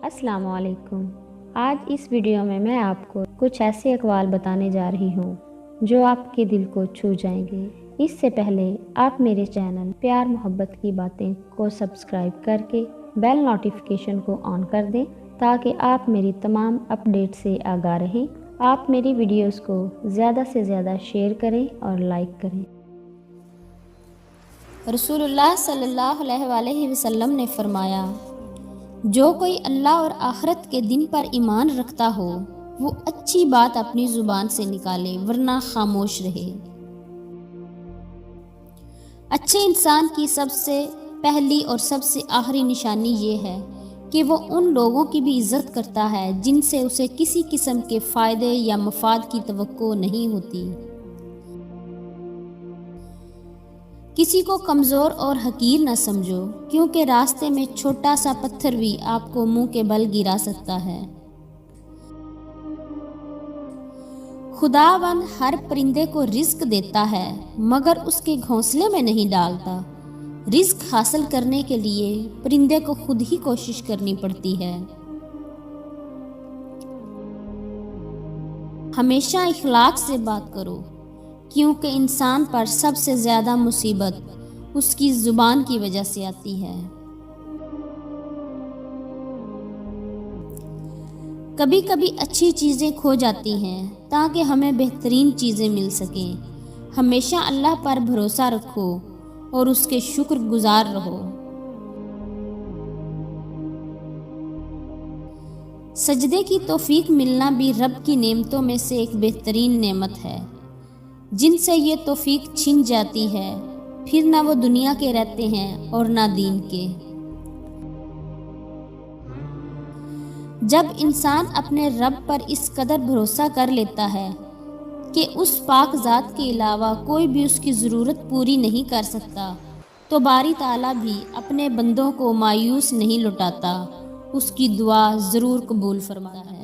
السلام علیکم۔ آج اس ویڈیو میں آپ کو کچھ ایسے اقوال بتانے جا رہی ہوں جو آپ کے دل کو چھو جائیں گے۔ اس سے پہلے آپ میرے چینل پیار محبت کی باتیں کو سبسکرائب کر کے بیل نوٹیفیکیشن کو آن کر دیں تاکہ آپ میری تمام اپڈیٹ سے آگاہ رہیں۔ آپ میری ویڈیوز کو زیادہ سے زیادہ شیئر کریں اور لائک کریں۔ رسول اللہ صلی اللہ علیہ وآلہ وسلم نے فرمایا، جو کوئی اللہ اور آخرت کے دن پر ایمان رکھتا ہو وہ اچھی بات اپنی زبان سے نکالے ورنہ خاموش رہے۔ اچھے انسان کی سب سے پہلی اور سب سے آخری نشانی یہ ہے کہ وہ ان لوگوں کی بھی عزت کرتا ہے جن سے اسے کسی قسم کے فائدے یا مفاد کی توقع نہیں ہوتی۔ کسی کو کمزور اور حقیر نہ سمجھو، کیونکہ راستے میں چھوٹا سا پتھر بھی آپ کو منہ کے بل گرا سکتا ہے۔ خداوند ہر پرندے کو رزق دیتا ہے مگر اس کے گھونسلے میں نہیں ڈالتا۔ رزق حاصل کرنے کے لیے پرندے کو خود ہی کوشش کرنی پڑتی ہے۔ ہمیشہ اخلاق سے بات کرو، کیونکہ انسان پر سب سے زیادہ مصیبت اس کی زبان کی وجہ سے آتی ہے۔ کبھی کبھی اچھی چیزیں کھو جاتی ہیں تاکہ ہمیں بہترین چیزیں مل سکیں۔ ہمیشہ اللہ پر بھروسہ رکھو اور اس کے شکر گزار رہو۔ سجدے کی توفیق ملنا بھی رب کی نعمتوں میں سے ایک بہترین نعمت ہے۔ جن سے یہ توفیق چھن جاتی ہے پھر نہ وہ دنیا کے رہتے ہیں اور نہ دین کے۔ جب انسان اپنے رب پر اس قدر بھروسہ کر لیتا ہے کہ اس پاک ذات کے علاوہ کوئی بھی اس کی ضرورت پوری نہیں کر سکتا، تو باری تعالیٰ بھی اپنے بندوں کو مایوس نہیں لوٹاتا، اس کی دعا ضرور قبول فرماتا ہے۔